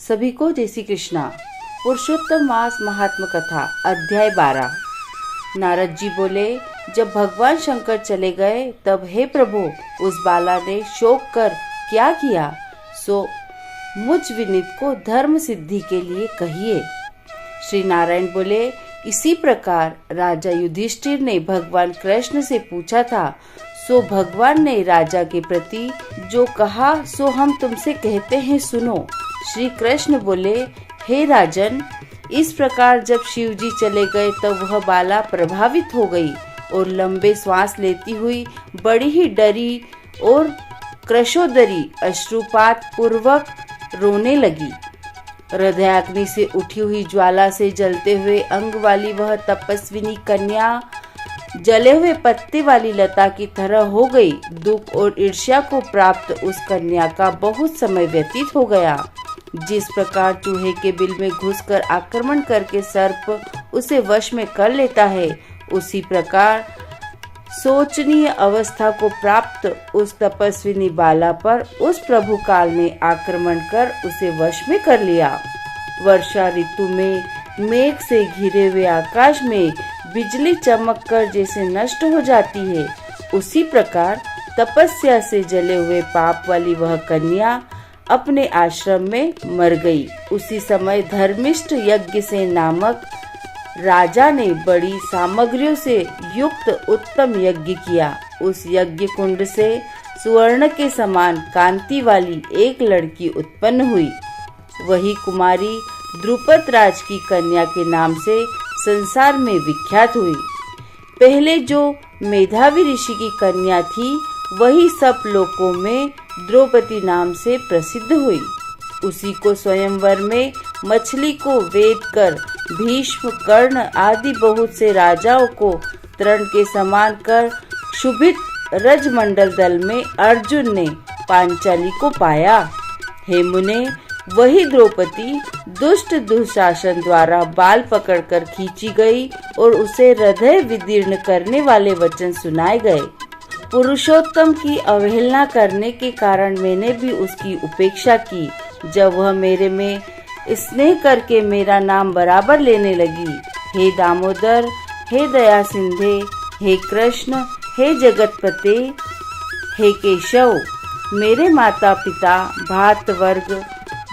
सभी को जय श्री कृष्णा। पुरुषोत्तम मास महात्म कथा अध्याय 12। नारद जी बोले, जब भगवान शंकर चले गए तब हे प्रभु, उस बाला ने शोक कर क्या किया, सो मुझ विनीत को धर्म सिद्धि के लिए कहिए। श्री नारायण बोले, इसी प्रकार राजा युधिष्ठिर ने भगवान कृष्ण से पूछा था, सो भगवान ने राजा के प्रति जो कहा सो हम तुमसे कहते हैं, सुनो। श्री कृष्ण बोले, हे राजन, इस प्रकार जब शिव जी चले गए तब वह बाला प्रभावित हो गई और लंबे श्वास लेती हुई बड़ी ही डरी और कृशोदरी अश्रुपात पूर्वक रोने लगी। हृदयाग्नि से उठी हुई ज्वाला से जलते हुए अंग वाली वह तपस्विनी कन्या जले हुए पत्ते वाली लता की तरह हो गई। दुख और ईर्ष्या को प्राप्त उस कन्या का बहुत समय व्यतीत हो गया। जिस प्रकार चूहे के बिल में घुसकर आक्रमण करके सर्प उसे वश में कर लेता है, उसी प्रकार शोचनीय अवस्था को प्राप्त उस तपस्विनी बाला पर उस प्रभु काल ने आक्रमण कर उसे वश में कर लिया। वर्षा ऋतु में मेघ से घिरे हुए आकाश में बिजली चमककर जैसे नष्ट हो जाती है, उसी प्रकार तपस्या से जले हुए पाप वाली वह कन्या अपने आश्रम में मर गई। उसी समय धर्मिष्ठ यज्ञ से नामक राजा ने बड़ी सामग्रियों से युक्त उत्तम यज्ञ किया। उस यज्ञ कुंड से सुवर्ण के समान कांति वाली एक लड़की उत्पन्न हुई। वही कुमारी द्रुपद राज की कन्या के नाम से संसार में विख्यात हुई। पहले जो मेधावी ऋषि की कन्या थी, वही सब लोकों में द्रौपदी नाम से प्रसिद्ध हुई। उसी को स्वयंवर में मछली को वेद कर भीष्म, कर्ण आदि बहुत से राजाओं को तृण के समान कर क्षुभित रजमंडल दल में अर्जुन ने पांचाली को पाया। हे मुने, वही द्रौपदी दुष्ट दुशासन द्वारा बाल पकड़कर खींची गई और उसे हृदय विदीर्ण करने वाले वचन सुनाए गए। पुरुषोत्तम की अवहेलना करने के कारण मैंने भी उसकी उपेक्षा की। जब वह मेरे में स्नेह करके मेरा नाम बराबर लेने लगी, हे दामोदर, हे दया सिंधे, हे कृष्ण, हे जगतपते, हे केशव, मेरे माता पिता, भात वर्ग,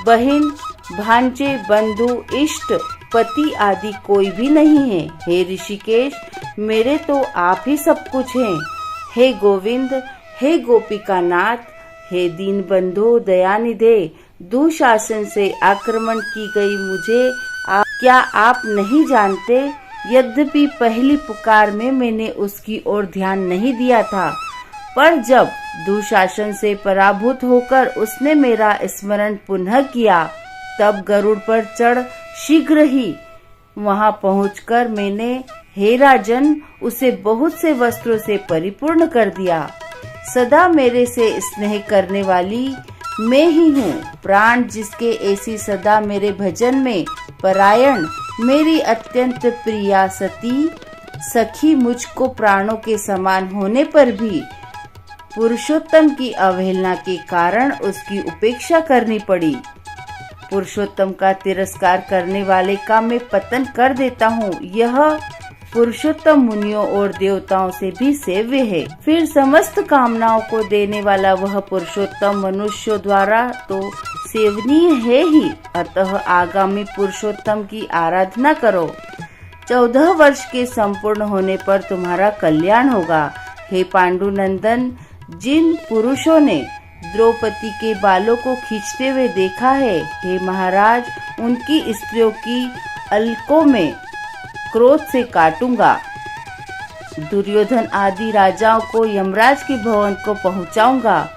बहन, भांजे, बंधु, इष्ट, पति आदि कोई भी नहीं है। हे ऋषिकेश, मेरे तो आप ही सब कुछ हैं। हे गोविंद, हे गोपिकानाथ, हे दीन बंधु दयानिधे, दुशासन से आक्रमण की गई मुझे क्या आप नहीं जानते? यद्यपि पहली पुकार में मैंने उसकी ओर ध्यान नहीं दिया था, पर जब दुशासन से पराभूत होकर उसने मेरा स्मरण पुनः किया, तब गरुड़ पर चढ़ शीघ्र ही वहां पहुंचकर मैंने, हे राजन, उसे बहुत से वस्त्रों से परिपूर्ण कर दिया। सदा मेरे से स्नेह करने वाली मैं ही हूँ। प्राण जिसके ऐसी सदा मेरे भजन में परायण मेरी अत्यंत प्रिया सती सखी मुझको प्राणों के समान होने पर भी पुरुषोत्तम की अवहेलना के कारण उसकी उपेक्षा करनी पड़ी। पुरुषोत्तम का तिरस्कार करने वाले का मैं पतन कर देता हूँ। यह पुरुषोत्तम मुनियों और देवताओं से भी सेव्य है। फिर समस्त कामनाओं को देने वाला वह पुरुषोत्तम मनुष्यों द्वारा तो सेवनीय है ही। अतः आगामी पुरुषोत्तम की आराधना करो। 14 वर्ष के संपूर्ण होने पर तुम्हारा कल्याण होगा। हे पांडुनंदन, जिन पुरुषों ने द्रौपदी के बालों को खींचते हुए देखा है, हे महाराज, उनकी स्त्रियों की अलकों में क्रोध से काटूंगा। दुर्योधन आदि राजाओं को यमराज के भवन को पहुंचाऊंगा।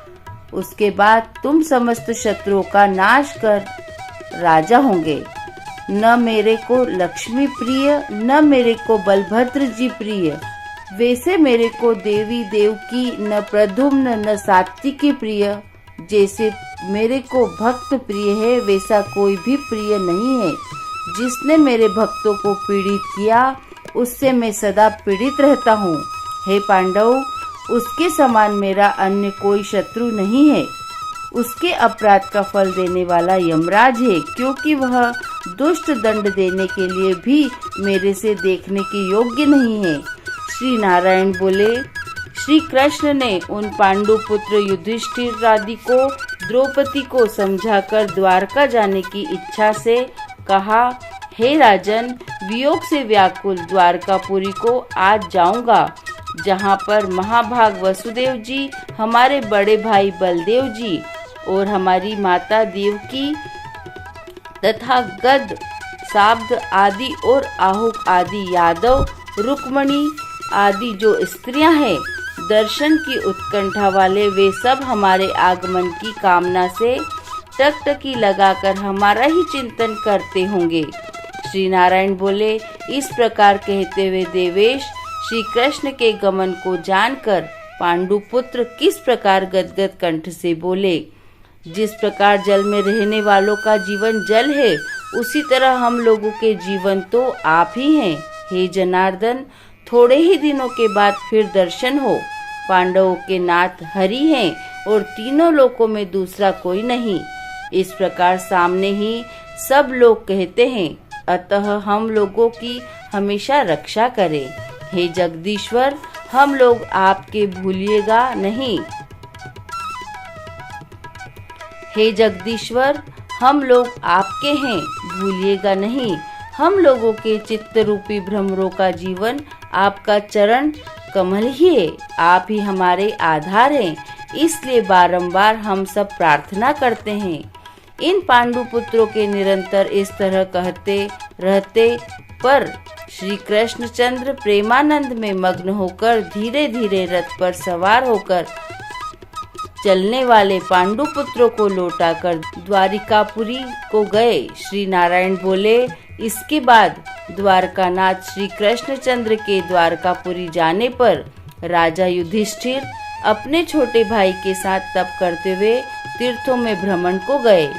उसके बाद तुम समस्त शत्रुओं का नाश कर राजा होंगे। न मेरे को लक्ष्मी प्रिय, न मेरे को बलभद्र जी प्रिय, वैसे मेरे को देवी देवकी न प्रद्युम्न न सात्विकी प्रिय। जैसे मेरे को भक्त प्रिय है, वैसा कोई भी प्रिय नहीं है। जिसने मेरे भक्तों को पीड़ित किया, उससे मैं सदा पीड़ित रहता हूँ। हे पांडव, उसके समान मेरा अन्य कोई शत्रु नहीं है। उसके अपराध का फल देने वाला यमराज है, क्योंकि वह दुष्ट दंड देने के लिए भी मेरे से देखने के योग्य नहीं है। श्री नारायण बोले, श्री कृष्ण ने उन पांडु पुत्र युधिष्ठिर आदि को द्रौपदी को समझाकर द्वारका जाने की इच्छा से कहा, हे राजन, वियोग से व्याकुल द्वारकापुरी को आज जाऊंगा, जहाँ पर महाभाग वसुदेव जी, हमारे बड़े भाई बलदेव जी और हमारी माता देवकी तथा गद, साब्द आदि और आहुक आदि यादव, रुक्मणी आदि जो स्त्रियां हैं, दर्शन की उत्कंठा वाले, वे सब हमारे आगमन की कामना से टकटकी लगाकर हमारा ही चिंतन करते होंगे। श्री नारायण बोले, इस प्रकार कहते हुए देवेश श्री कृष्ण के गमन को जानकर पांडु पुत्र किस प्रकार गदगद कंठ से बोले, जिस प्रकार जल में रहने वालों का जीवन जल है, उसी तरह हम लोगों के जीवन तो आप ही हैं। हे जनार्दन, थोड़े ही दिनों के बाद फिर दर्शन हो। पांडवों के नाथ हरि हैं और तीनों लोकों में दूसरा कोई नहीं। इस प्रकार सामने ही सब लोग कहते हैं, अतः हम लोगों की हमेशा रक्षा करें। हे जगदीश्वर, हम लोग आपके भूलिएगा नहीं। हे जगदीश्वर, हम लोग आपके हैं, भूलिएगा नहीं। हम लोगों के चित्त रूपी भ्रमरों का जीवन आपका चरण कमल ही है। आप ही हमारे आधार हैं, इसलिए बारंबार हम सब प्रार्थना करते हैं। इन पांडु पुत्रों के निरंतर इस तरह कहते रहते पर श्री कृष्णचंद्र प्रेमानंद में मग्न होकर धीरे धीरे रथ पर सवार होकर चलने वाले पांडु पुत्रों को लौटाकर द्वारिकापुरी को गए। श्री नारायण बोले, इसके बाद द्वारकानाथ श्री कृष्णचंद्र के द्वारकापुरी जाने पर राजा युधिष्ठिर अपने छोटे भाई के साथ तप करते हुए तीर्थों में भ्रमण को गए।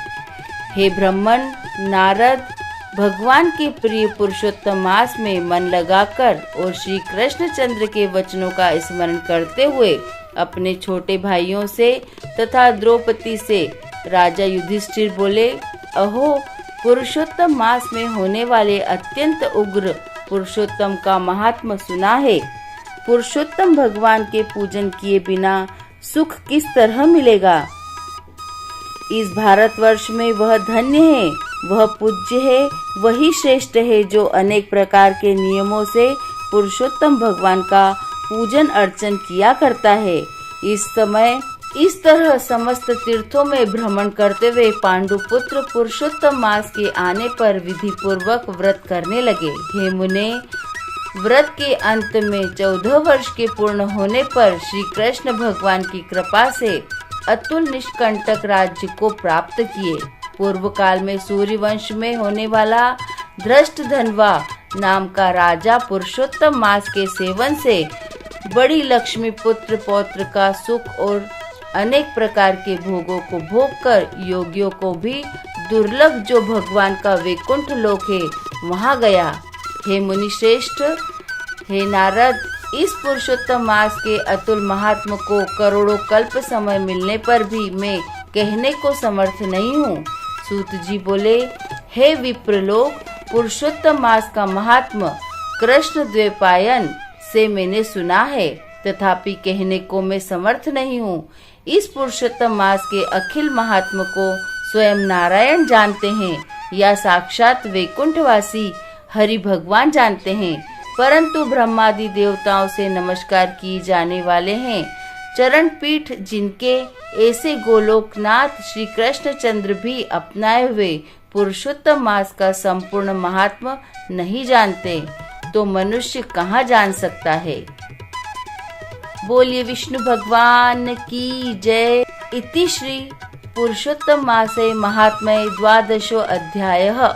हे ब्राह्मण, नारद भगवान के प्रिय पुरुषोत्तम मास में मन लगाकर और श्री कृष्णचंद्र के वचनों का स्मरण करते हुए अपने छोटे भाइयों से तथा द्रौपदी से राजा युधिष्ठिर बोले, अहो, पुरुषोत्तम मास में होने वाले अत्यंत उग्र पुरुषोत्तम का महात्मा सुना है। पुरुषोत्तम भगवान के पूजन किए बिना सुख किस तरह मिलेगा। इस भारतवर्ष में वह धन्य है, वह पूज्य है, वही श्रेष्ठ है जो अनेक प्रकार के नियमों से पुरुषोत्तम भगवान का पूजन अर्चन किया करता है। इस समय इस तरह समस्त तीर्थों में भ्रमण करते हुए पांडु पुत्र पुरुषोत्तम मास के आने पर विधि पूर्वक व्रत करने लगे। हे मुने, व्रत के अंत में 14 वर्ष के पूर्ण होने पर श्री कृष्ण भगवान की कृपा से अतुल निष्कंटक राज्य को प्राप्त किए। पूर्व काल में सूर्यवंश में होने वाला धृष्टधन्वा नाम का राजा पुरुषोत्तम मास के सेवन से बड़ी लक्ष्मी पुत्र पौत्र का सुख और अनेक प्रकार के भोगों को भोग कर योगियों को भी दुर्लभ जो भगवान का वैकुंठ लोक है वहां गया। हे मुनि श्रेष्ठ, हे नारद, इस पुरुषोत्तम मास के अतुल महात्म को करोड़ों कल्प समय मिलने पर भी मैं कहने को समर्थ नहीं हूँ। सूत जी बोले, हे विप्रलोक, पुरुषोत्तम मास का महात्म कृष्ण द्वैपायन से मैंने सुना है, तथापि कहने को मैं समर्थ नहीं हूँ। इस पुरुषोत्तम मास के अखिल महात्म को स्वयं नारायण जानते हैं या साक्षात वैकुंठवासी हरि भगवान जानते हैं, परंतु ब्रह्मादि देवताओं से नमस्कार किए जाने वाले हैं। चरण पीठ जिनके ऐसे गोलोकनाथ श्री कृष्णचंद्र भी अपनाए हुए पुरुषोत्तम मास का संपूर्ण महात्मा नहीं जानते, तो मनुष्य कहाँ जान सकता है। बोलिए विष्णु भगवान की जय। इति श्री पुरुषोत्तम मासे महात्म्ये 12 अध्यायः।